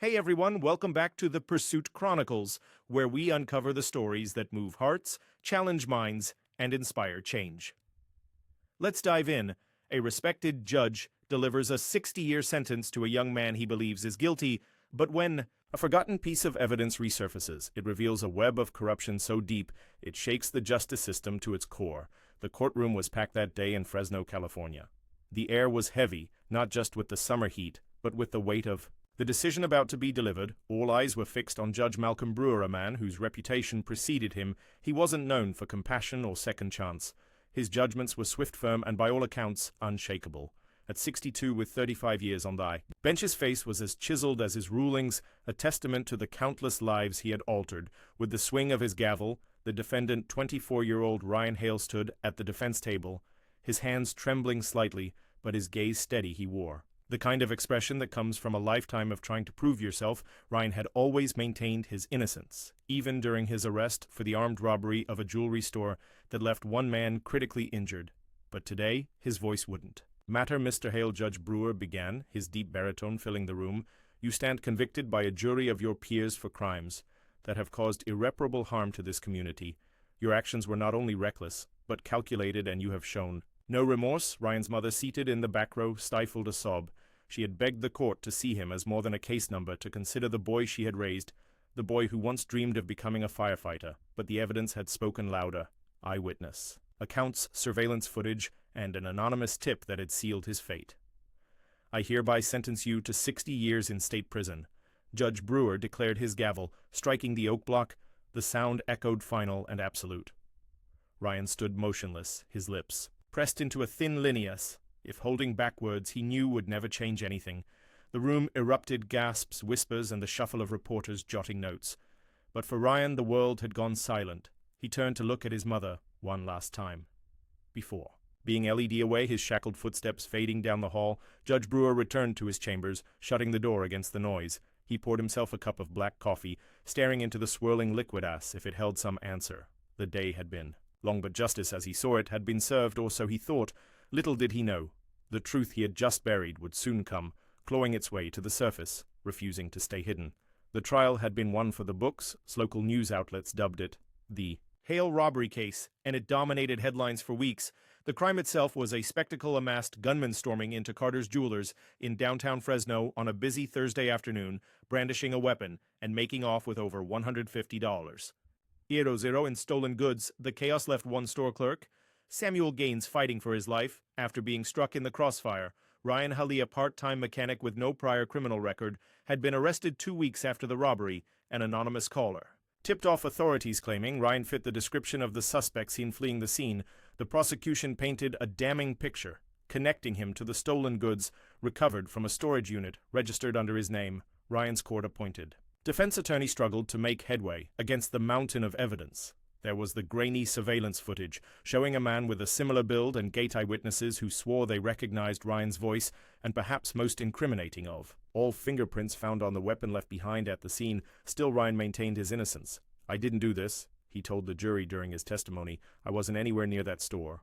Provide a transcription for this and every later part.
Hey everyone, welcome back to the Pursuit Chronicles, where we uncover the stories that move hearts, challenge minds, and inspire change. Let's dive in. A respected judge delivers a 60-year sentence to a young man he believes is guilty, but when a forgotten piece of evidence resurfaces, it reveals a web of corruption so deep it shakes the justice system to its core. The courtroom was packed that day in Fresno, California. The air was heavy, not just with the summer heat, but with the weight of the decision about to be delivered. All eyes were fixed on Judge Malcolm Brewer, a man whose reputation preceded him. He wasn't known for compassion or second chance. His judgments were swift, firm, and by all accounts, unshakable. At 62 with 35 years on the bench, his face was as chiseled as his rulings, a testament to the countless lives he had altered. With the swing of his gavel, the defendant, 24-year-old Ryan Hale, stood at the defense table, his hands trembling slightly, but his gaze steady. He wore the kind of expression that comes from a lifetime of trying to prove yourself. Ryan had always maintained his innocence, even during his arrest for the armed robbery of a jewelry store that left one man critically injured. But today, his voice wouldn't matter. Mr. Hale, Judge Brewer began, his deep baritone filling the room. You stand convicted by a jury of your peers for crimes that have caused irreparable harm to this community. Your actions were not only reckless, but calculated, and you have shown no remorse. Ryan's mother, seated in the back row, stifled a sob. She had begged the court to see him as more than a case number, to consider the boy she had raised, the boy who once dreamed of becoming a firefighter. But the evidence had spoken louder. Eyewitness accounts, surveillance footage, and an anonymous tip that had sealed his fate. I hereby sentence you to 60 years in state prison. Judge Brewer declared, his gavel striking the oak block. The sound echoed final and absolute. Ryan stood motionless, his lips pressed into a thin lineus. If holding back words he knew would never change anything. The room erupted, gasps, whispers, and the shuffle of reporters jotting notes. But for Ryan, the world had gone silent. He turned to look at his mother one last time. Before being LED away, his shackled footsteps fading down the hall, Judge Brewer returned to his chambers, shutting the door against the noise. He poured himself a cup of black coffee, staring into the swirling liquid as if it held some answer. The day had been long, but justice as he saw it had been served, or so he thought. Little did he know, the truth he had just buried would soon come, clawing its way to the surface, refusing to stay hidden. The trial had been one for the books. Local news outlets dubbed it the Hale robbery case, and it dominated headlines for weeks. The crime itself was a spectacle: a masked gunman storming into Carter's Jewelers in downtown Fresno on a busy Thursday afternoon, brandishing a weapon and making off with over $150. Zero in stolen goods. The chaos left one store clerk, Samuel Gaines, fighting for his life after being struck in the crossfire. Ryan Hale, a part-time mechanic with no prior criminal record, had been arrested 2 weeks after the robbery. An anonymous caller tipped off authorities, claiming Ryan fit the description of the suspect seen fleeing the scene. The prosecution painted a damning picture, connecting him to the stolen goods recovered from a storage unit registered under his name. Ryan's court-appointed defense attorney struggled to make headway against the mountain of evidence. There was the grainy surveillance footage, showing a man with a similar build and gait, eyewitnesses who swore they recognized Ryan's voice, and perhaps most incriminating of all, fingerprints found on the weapon left behind at the scene. Still, Ryan maintained his innocence. I didn't do this, he told the jury during his testimony. I wasn't anywhere near that store.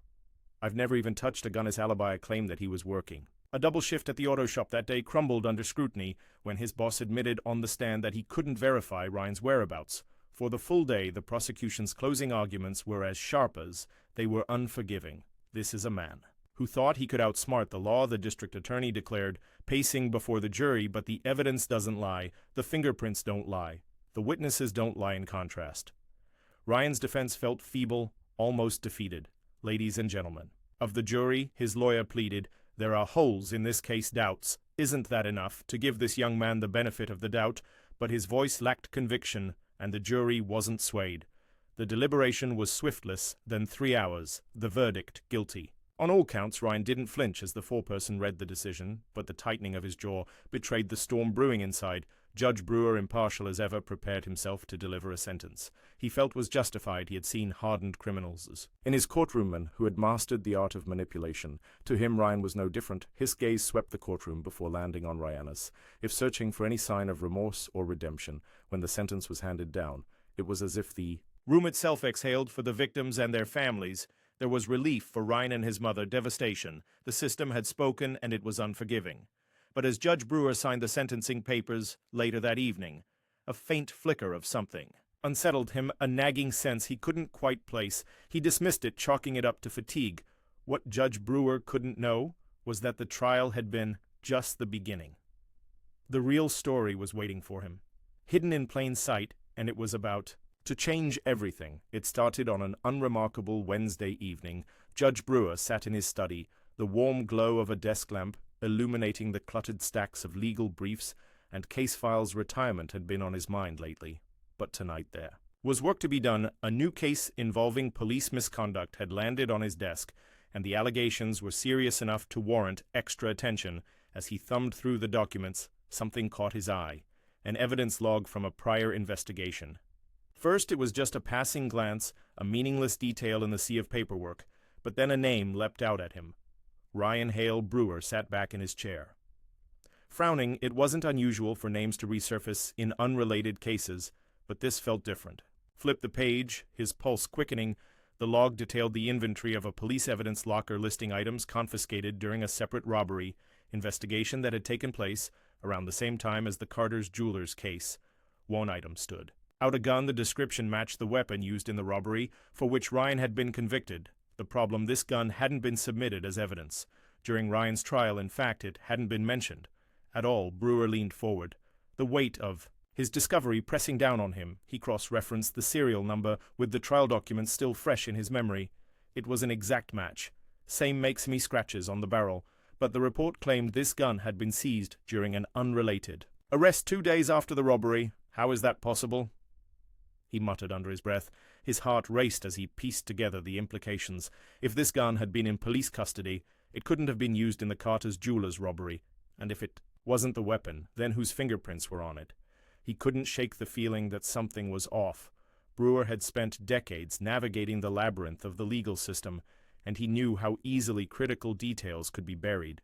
I've never even touched a gun. His alibi claimed that he was working a double shift at the auto shop that day crumbled under scrutiny when his boss admitted on the stand that he couldn't verify Ryan's whereabouts. For the full day, the prosecution's closing arguments were as sharp as they were unforgiving. This is a man who thought he could outsmart the law, the district attorney declared, pacing before the jury. But the evidence doesn't lie. The fingerprints don't lie. The witnesses don't lie. In contrast, Ryan's defense felt feeble, almost defeated. Ladies and gentlemen of the jury, his lawyer pleaded, there are holes in this case, doubts. Isn't that enough to give this young man the benefit of the doubt? But his voice lacked conviction, and the jury wasn't swayed. The deliberation was swiftless. Then 3 hours. The verdict, guilty. On all counts, Ryan didn't flinch as the foreperson read the decision, but the tightening of his jaw betrayed the storm brewing inside. Judge Brewer, impartial as ever, prepared himself to deliver a sentence he felt was justified. He had seen hardened criminals in his courtroom, men who had mastered the art of manipulation. To him, Ryan was no different. His gaze swept the courtroom before landing on Ryanus. If searching for any sign of remorse or redemption when the sentence was handed down, it was as if the room itself exhaled for the victims and their families. There was relief for Ryan and his mother, devastation. The system had spoken, and it was unforgiving. But as Judge Brewer signed the sentencing papers later that evening, a faint flicker of something unsettled him, a nagging sense he couldn't quite place. He dismissed it, chalking it up to fatigue. What Judge Brewer couldn't know was that the trial had been just the beginning. The real story was waiting for him, hidden in plain sight, and it was about to change everything. It started on an unremarkable Wednesday evening. Judge Brewer sat in his study, the warm glow of a desk lamp illuminating the cluttered stacks of legal briefs and case files. Retirement had been on his mind lately, but tonight there was work to be done. A new case involving police misconduct had landed on his desk, and the allegations were serious enough to warrant extra attention. As he thumbed through the documents, something caught his eye, an evidence log from a prior investigation. First, it was just a passing glance, a meaningless detail in the sea of paperwork, but then a name leapt out at him. Ryan Hale Brewer sat back in his chair. Frowning, it wasn't unusual for names to resurface in unrelated cases, but this felt different. Flip the page, his pulse quickening. The log detailed the inventory of a police evidence locker listing items confiscated during a separate robbery investigation that had taken place around the same time as the Carter's Jewelers case. One item stood out: a gun. The description matched the weapon used in the robbery for which Ryan had been convicted. The problem: this gun hadn't been submitted as evidence during Ryan's trial. In fact, it hadn't been mentioned at all. Brewer leaned forward, the weight of his discovery pressing down on him. He cross-referenced the serial number with the trial documents still fresh in his memory. It was an exact match. Same makes me scratches on the barrel, but the report claimed this gun had been seized during an unrelated arrest 2 days after the robbery. How is that possible? He muttered under his breath. His heart raced as he pieced together the implications. If this gun had been in police custody, it couldn't have been used in the Carter's Jewelers robbery. And if it wasn't the weapon, then whose fingerprints were on it? He couldn't shake the feeling that something was off. Brewer had spent decades navigating the labyrinth of the legal system, and he knew how easily critical details could be buried.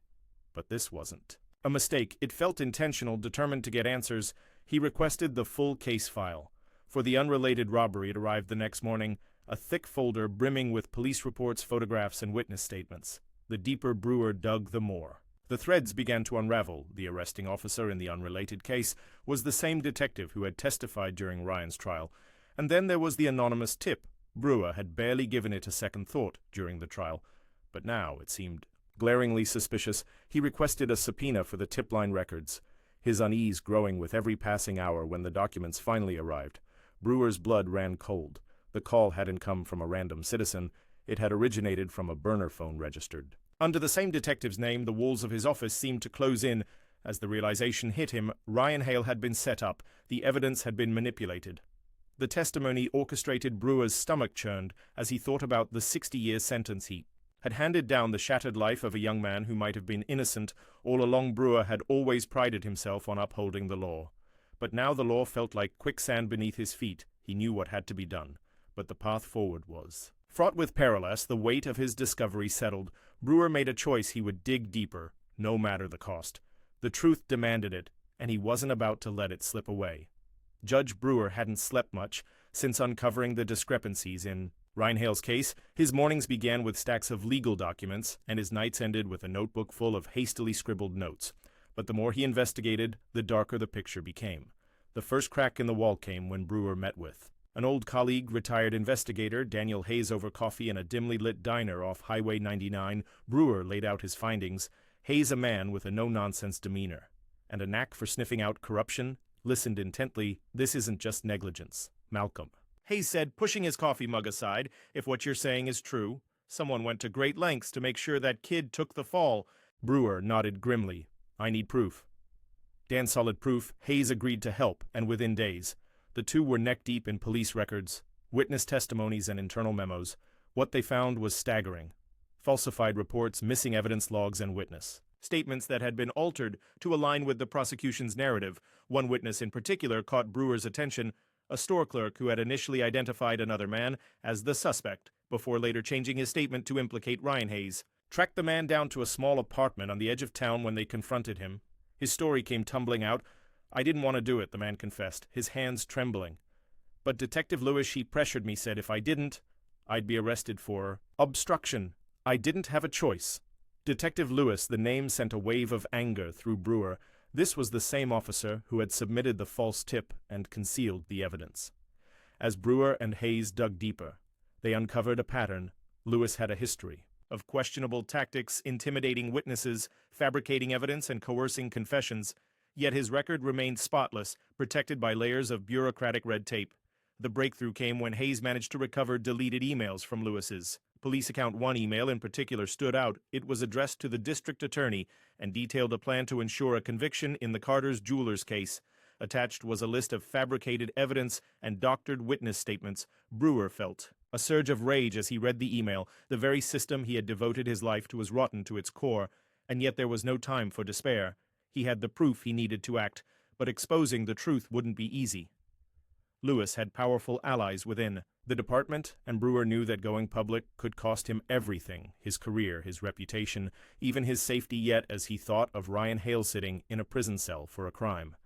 But this wasn't a mistake. It felt intentional. Determined to get answers, he requested the full case file. For the unrelated robbery, it arrived the next morning, a thick folder brimming with police reports, photographs, and witness statements. The deeper Brewer dug, the more the threads began to unravel. The arresting officer in the unrelated case was the same detective who had testified during Ryan's trial. And then there was the anonymous tip. Brewer had barely given it a second thought during the trial, but now it seemed glaringly suspicious. He requested a subpoena for the tip line records, his unease growing with every passing hour. When the documents finally arrived, Brewer's blood ran cold. The call hadn't come from a random citizen. It had originated from a burner phone registered under the same detective's name. The walls of his office seemed to close in as the realization hit him. Ryan Hale had been set up. The evidence had been manipulated. The testimony orchestrated. Brewer's stomach churned as he thought about the 60-year sentence he had handed down. The shattered life of a young man who might have been innocent. All along, Brewer had always prided himself on upholding the law. But now the law felt like quicksand beneath his feet. He knew what had to be done, but the path forward was fraught with peril. As the weight of his discovery settled, Brewer made a choice. He would dig deeper, no matter the cost. The truth demanded it, and he wasn't about to let it slip away. Judge Brewer hadn't slept much since uncovering the discrepancies in Ryan Hale's case. His mornings began with stacks of legal documents, and his nights ended with a notebook full of hastily scribbled notes. But the more he investigated, the darker the picture became. The first crack in the wall came when Brewer met with an old colleague, retired investigator Daniel Hayes, over coffee in a dimly lit diner off Highway 99. Brewer laid out his findings. Hayes, a man with a no-nonsense demeanor and a knack for sniffing out corruption, listened intently. "This isn't just negligence, Malcolm," Hayes said, pushing his coffee mug aside. "If what you're saying is true, someone went to great lengths to make sure that kid took the fall." Brewer nodded grimly. "I need proof." Dan solid proof. Hayes agreed to help, and within days, the two were neck-deep in police records, witness testimonies, and internal memos. What they found was staggering. Falsified reports, missing evidence logs, and witness statements that had been altered to align with the prosecution's narrative. One witness in particular caught Brewer's attention, a store clerk who had initially identified another man as the suspect, before later changing his statement to implicate Ryan Hayes. Tracked the man down to a small apartment on the edge of town when they confronted him. His story came tumbling out. "I didn't want to do it," the man confessed, his hands trembling. "But Detective Lewis, he pressured me, said if I didn't, I'd be arrested for obstruction. I didn't have a choice." Detective Lewis, the name sent a wave of anger through Brewer. This was the same officer who had submitted the false tip and concealed the evidence. As Brewer and Hayes dug deeper, they uncovered a pattern. Lewis had a history of questionable tactics, intimidating witnesses, fabricating evidence, and coercing confessions. Yet his record remained spotless, protected by layers of bureaucratic red tape. The breakthrough came when Hayes managed to recover deleted emails from Lewis's police account. One email in particular stood out. It was addressed to the district attorney and detailed a plan to ensure a conviction in the Carter's Jewelers case. Attached was a list of fabricated evidence and doctored witness statements. Brewer felt a surge of rage as he read the email. The very system he had devoted his life to was rotten to its core, and yet there was no time for despair. He had the proof he needed to act, but exposing the truth wouldn't be easy. Lewis had powerful allies within the department, and Brewer knew that going public could cost him everything: his career, his reputation, even his safety. Yet as he thought of Ryan Hale sitting in a prison cell for a crime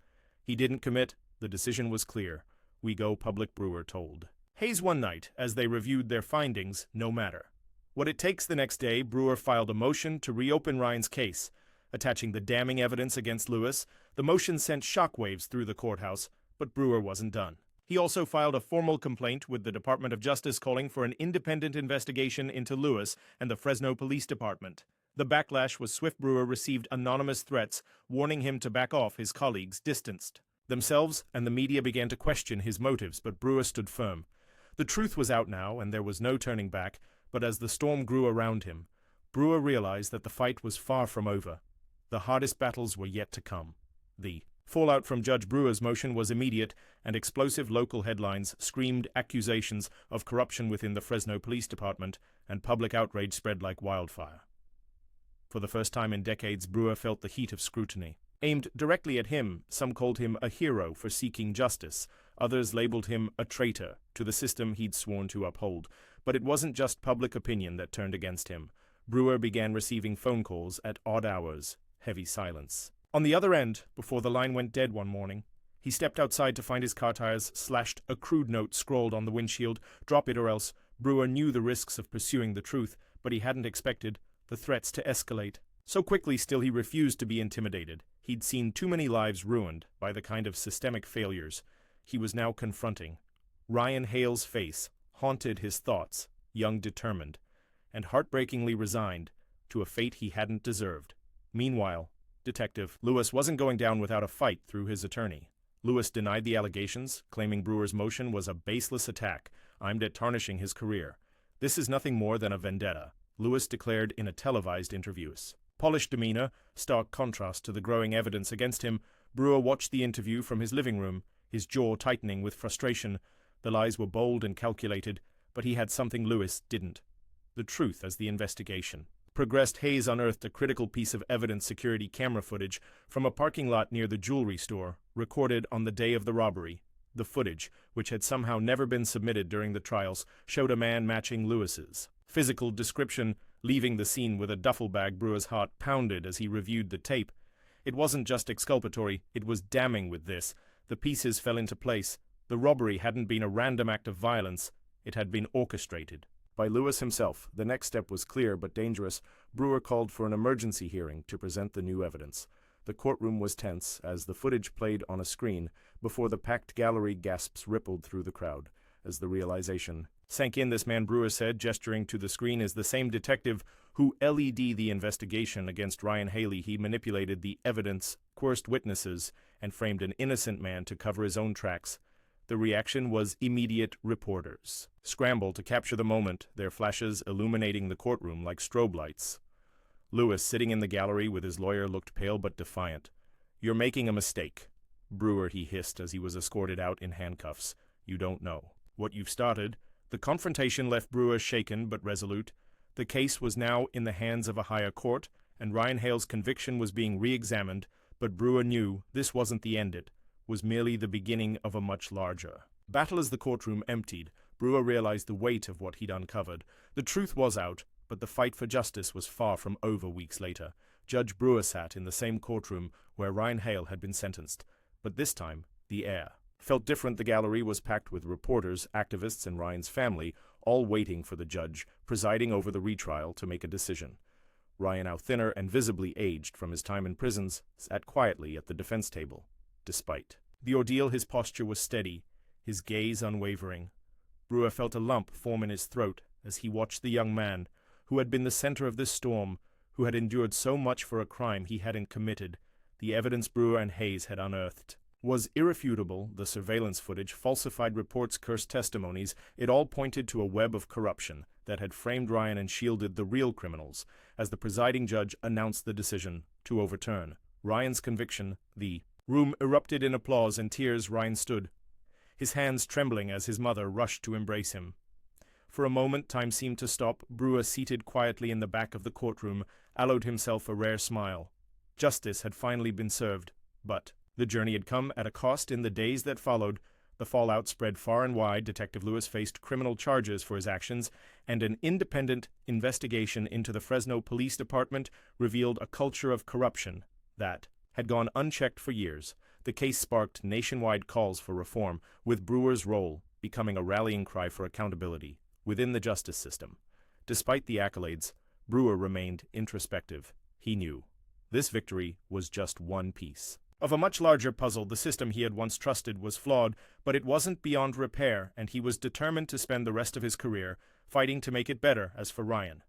he didn't commit, the decision was clear. We go public, Brewer told Hayes one night as they reviewed their findings. No matter what it takes. The next day, Brewer filed a motion to reopen Ryan's case, attaching the damning evidence against Lewis. The motion sent shockwaves through the courthouse, but Brewer wasn't done. He also filed a formal complaint with the Department of Justice calling for an independent investigation into Lewis and the Fresno Police Department. The backlash was swift. Brewer received anonymous threats warning him to back off. His colleagues distanced themselves, and the media began to question his motives, but Brewer stood firm. The truth was out now, and there was no turning back. But as the storm grew around him, Brewer realized that the fight was far from over. The hardest battles were yet to come. The fallout from Judge Brewer's motion was immediate, and explosive local headlines screamed accusations of corruption within the Fresno Police Department, and public outrage spread like wildfire. For the first time in decades, Brewer felt the heat of scrutiny aimed directly at him. Some called him a hero for seeking justice. Others labeled him a traitor to the system he'd sworn to uphold. But it wasn't just public opinion that turned against him. Brewer began receiving phone calls at odd hours. Heavy silence on the other end. Before the line went dead one morning, he stepped outside to find his car tires slashed. A crude note scrawled on the windshield: "Drop it or else." Brewer knew the risks of pursuing the truth, but he hadn't expected the threats to escalate so quickly. Still, he refused to be intimidated. He'd seen too many lives ruined by the kind of systemic failures he was now confronting. Ryan Hale's face haunted his thoughts, young, determined, and heartbreakingly resigned to a fate he hadn't deserved. Meanwhile, Detective Lewis wasn't going down without a fight through his attorney. Lewis denied the allegations, claiming Brewer's motion was a baseless attack aimed at tarnishing his career. "This is nothing more than a vendetta," Lewis declared in a televised interview. Polished demeanor, stark contrast to the growing evidence against him. Brewer watched the interview from his living room, his jaw tightening with frustration. The lies were bold and calculated, but he had something Lewis didn't: the truth. As the investigation progressed, Hayes unearthed a critical piece of evidence: security camera footage from a parking lot near the jewelry store, recorded on the day of the robbery. The footage, which had somehow never been submitted during the trials, showed a man matching Lewis's physical description, leaving the scene with a duffel bag. Brewer's heart pounded as he reviewed the tape. It wasn't just exculpatory, it was damning. With this, the pieces fell into place. The robbery hadn't been a random act of violence, it had been orchestrated by Lewis himself. The next step was clear but dangerous. Brewer called for an emergency hearing to present the new evidence. The courtroom was tense as the footage played on a screen. Before the packed gallery, gasps rippled through the crowd as the realization sank in. "This man," Brewer said, gesturing to the screen, "is the same detective who led the investigation against Ryan Haley. He manipulated the evidence, coerced witnesses, and framed an innocent man to cover his own tracks." The reaction was immediate. Reporters scrambled to capture the moment, their flashes illuminating the courtroom like strobe lights. Lewis, sitting in the gallery with his lawyer, looked pale but defiant. "You're making a mistake, Brewer," he hissed as he was escorted out in handcuffs. "You don't know what you've started." The confrontation left Brewer shaken but resolute. The case was now in the hands of a higher court, and Ryan Hale's conviction was being re-examined, but Brewer knew this wasn't the end. It was merely the beginning of a much larger battle. As the courtroom emptied, Brewer realized the weight of what he'd uncovered. The truth was out, but the fight for justice was far from over. Weeks later, Judge Brewer sat in the same courtroom where Ryan Hale had been sentenced, but this time the air felt different. The gallery was packed with reporters, activists, and Ryan's family, all waiting for the judge presiding over the retrial to make a decision. Ryan, now thinner and visibly aged from his time in prisons, sat quietly at the defense table. Despite the ordeal, his posture was steady, his gaze unwavering. Brewer felt a lump form in his throat as he watched the young man, who had been the center of this storm, who had endured so much for a crime he hadn't committed. The evidence Brewer and Hayes had unearthed was irrefutable. The surveillance footage, falsified reports, cursed testimonies, it all pointed to a web of corruption that had framed Ryan and shielded the real criminals. As the presiding judge announced the decision to overturn Ryan's conviction, the room erupted in applause and tears. Ryan stood, his hands trembling as his mother rushed to embrace him. For a moment, time seemed to stop. Brewer, seated quietly in the back of the courtroom, allowed himself a rare smile. Justice had finally been served, but the journey had come at a cost. In the days that followed, the fallout spread far and wide. Detective Lewis faced criminal charges for his actions, and an independent investigation into the Fresno Police Department revealed a culture of corruption that had gone unchecked for years. The case sparked nationwide calls for reform, with Brewer's role becoming a rallying cry for accountability within the justice system. Despite the accolades, Brewer remained introspective. He knew this victory was just one piece of a much larger puzzle. The system he had once trusted was flawed, but it wasn't beyond repair, and he was determined to spend the rest of his career fighting to make it better. As for Ryan,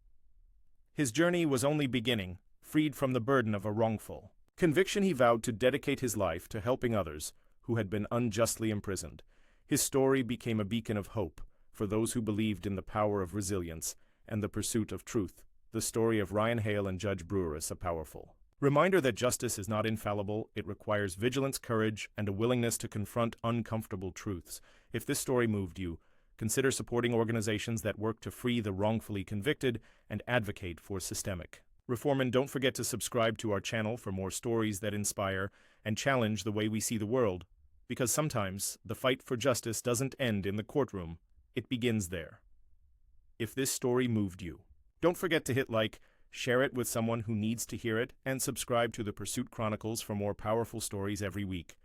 his journey was only beginning. Freed from the burden of a wrongful conviction, he vowed to dedicate his life to helping others who had been unjustly imprisoned. His story became a beacon of hope for those who believed in the power of resilience and the pursuit of truth. The story of Ryan Hale and Judge Brewer is a powerful reminder that justice is not infallible. It requires vigilance, courage, and a willingness to confront uncomfortable truths. If this story moved you, consider supporting organizations that work to free the wrongfully convicted and advocate for systemic reform. And don't forget to subscribe to our channel for more stories that inspire and challenge the way we see the world. Because sometimes the fight for justice doesn't end in the courtroom, it begins there. If this story moved you, don't forget to hit like, share it with someone who needs to hear it, and subscribe to the Pursuit Chronicles for more powerful stories every week.